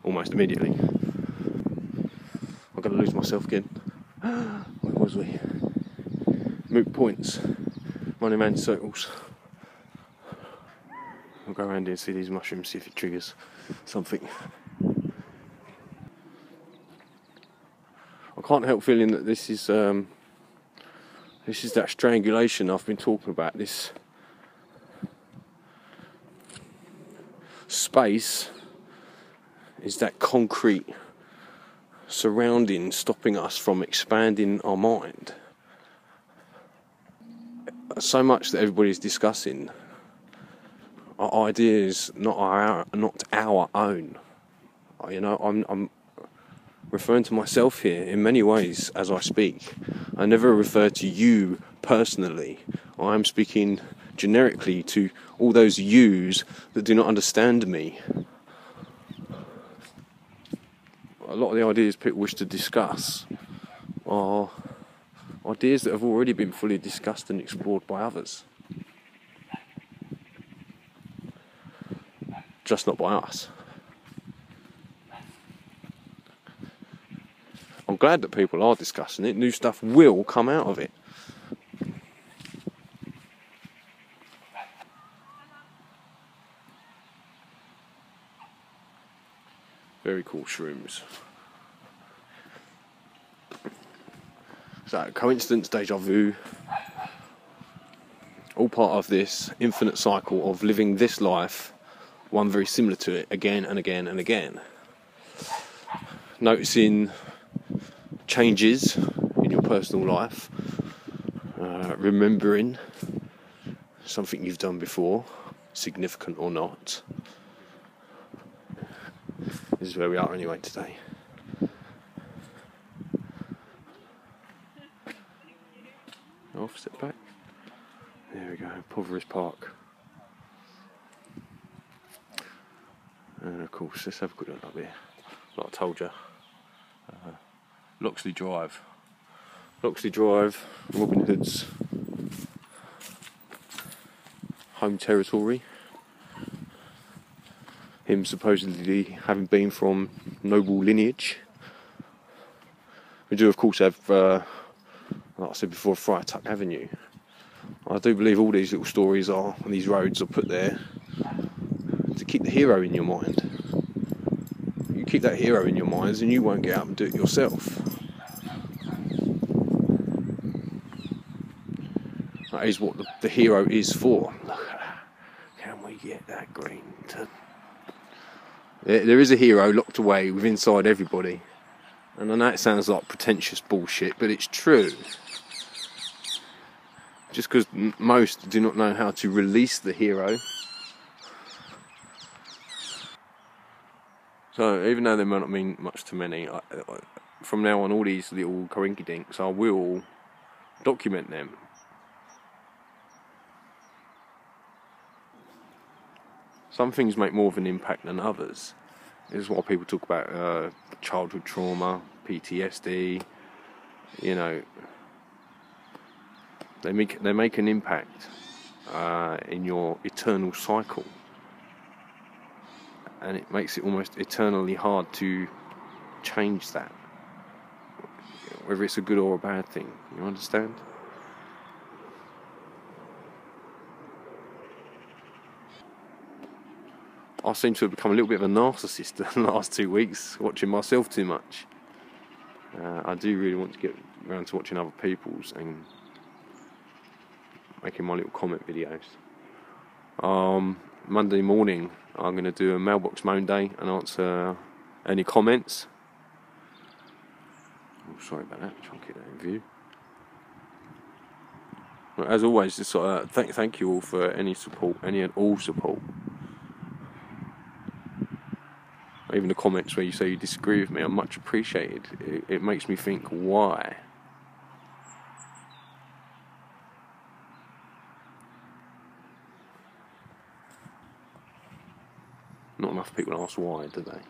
almost immediately. I'm going to lose myself again. Where was we? Moot points, running around in circles. I'll go around here and see these mushrooms, see if it triggers something. I can't help feeling that this is that strangulation I've been talking about. This space is that concrete surrounding, stopping us from expanding our mind. So much that everybody's discussing are ideas not our own. You know, I'm referring to myself here in many ways as I speak. I never refer to you personally. I am speaking generically to all those yous that do not understand me. A lot of the ideas people wish to discuss are ideas that have already been fully discussed and explored by others. Just not by us. I'm glad that people are discussing it. New stuff will come out of it. Very cool shrooms. So, coincidence, deja vu. All part of this infinite cycle of living this life, one very similar to it, again and again and again. Noticing changes in your personal life, remembering something you've done before, significant or not. This is where we are anyway today. Off, step back. There we go, Poverest Park. And of course, let's have a quick look up here. Like I told you. Loxley Drive, Robin Hood's home territory. Him supposedly having been from noble lineage. We do of course have, like I said before, Friar Tuck Avenue. I do believe all these little stories and these roads are put there to keep the hero in your mind. You keep that hero in your mind and you won't get out and do it yourself. That is what the hero is for. Can we get that green? There is a hero locked away within inside everybody. And I know it sounds like pretentious bullshit, but it's true. Just because most do not know how to release the hero. So even though they might not mean much to many, from now on all these little coinkydinks, I will document them. Some things make more of an impact than others. This is why people talk about childhood trauma, PTSD. You know, they make an impact in your eternal cycle, and it makes it almost eternally hard to change that, whether it's a good or a bad thing. You understand? I seem to have become a little bit of a narcissist in the last 2 weeks, watching myself too much. I do really want to get around to watching other people's and making my little comment videos. Monday morning, I'm going to do a mailbox moan day and answer any comments. Oh, sorry about that. Try and keep that in view. Well, as always, just thank you all for any support, any and all support. Even the comments where you say you disagree with me are much appreciated. It makes me think, why? Not enough people ask why, do they?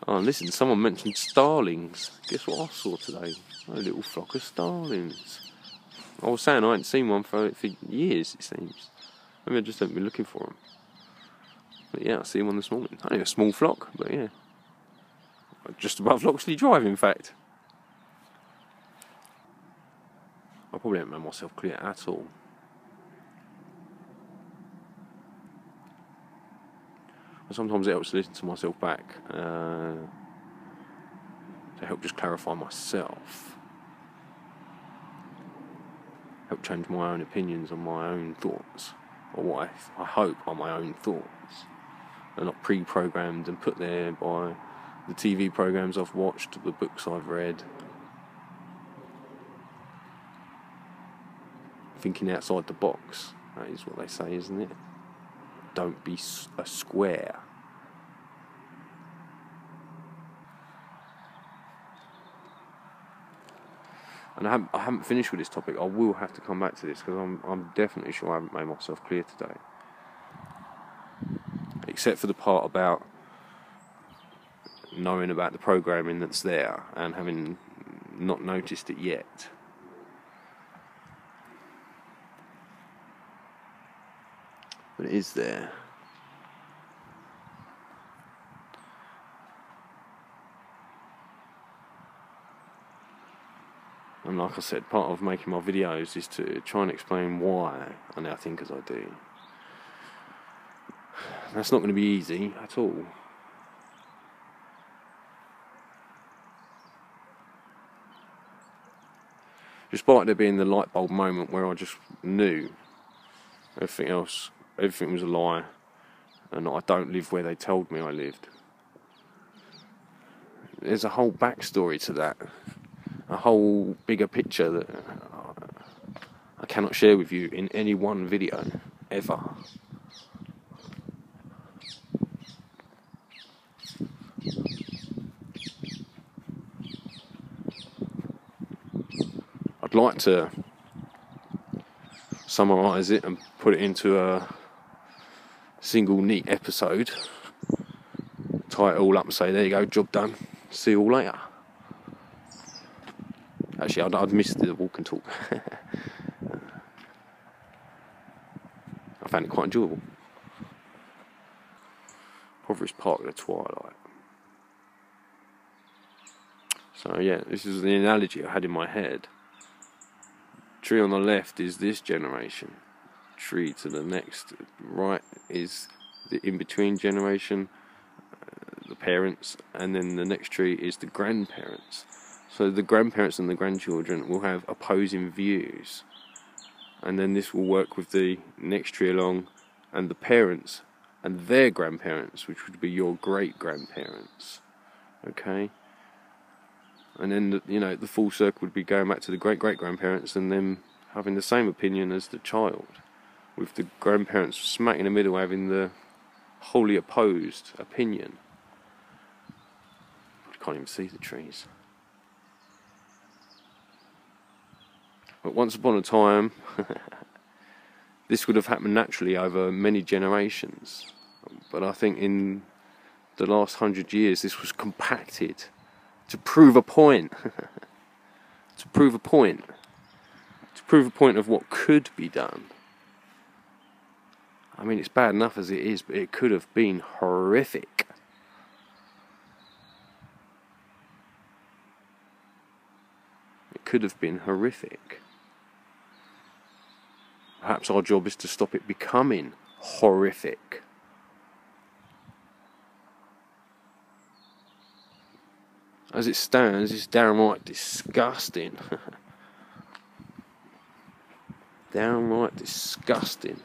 Oh, listen, someone mentioned starlings. Guess what I saw today? A little flock of starlings. I was saying I hadn't seen one for years, it seems. Maybe I just haven't been looking for them. But yeah, I see one this morning. Only a small flock, but yeah. Just above Loxley Drive, in fact. I probably haven't made myself clear at all. But sometimes it helps to listen to myself back to help just clarify myself. Help change my own opinions on my own thoughts. Or what I hope are my own thoughts. They're not pre-programmed and put there by the TV programs I've watched, the books I've read. Thinking outside the box, that is what they say, isn't it? Don't be a square. And I haven't finished with this topic. I will have to come back to this because I'm definitely sure I haven't made myself clear today. Except for the part about knowing about the programming that's there and having not noticed it yet. But it is there. And like I said, part of making my videos is to try and explain why I now think as I do. That's not going to be easy at all. Despite there being the light bulb moment where I just knew everything was a lie, and I don't live where they told me I lived. There's a whole backstory to that, a whole bigger picture that I cannot share with you in any one video, ever. I'd like to summarise it and put it into a single neat episode, tie it all up and say, there you go, job done, see you all later. Actually, I'd missed the walk and talk. I found it quite enjoyable. Impoverished Park of the Twilight. So yeah, this is the analogy I had in my head. Tree on the left is this generation. Tree to the next right is the in-between generation, the parents, and then the next tree is the grandparents. So the grandparents and the grandchildren will have opposing views, and then this will work with the next tree along, and the parents and their grandparents, which would be your great-grandparents. Okay? And then, the full circle would be going back to the great-great-grandparents and them having the same opinion as the child, with the grandparents smack in the middle having the wholly opposed opinion. You can't even see the trees. But once upon a time, this would have happened naturally over many generations. But I think in the last 100 years, this was compacted to prove a point. To prove a point of what could be done. I mean, it's bad enough as it is, but it could have been horrific. It could have been horrific. Perhaps our job is to stop it becoming horrific. As it stands, it's downright disgusting. Downright disgusting.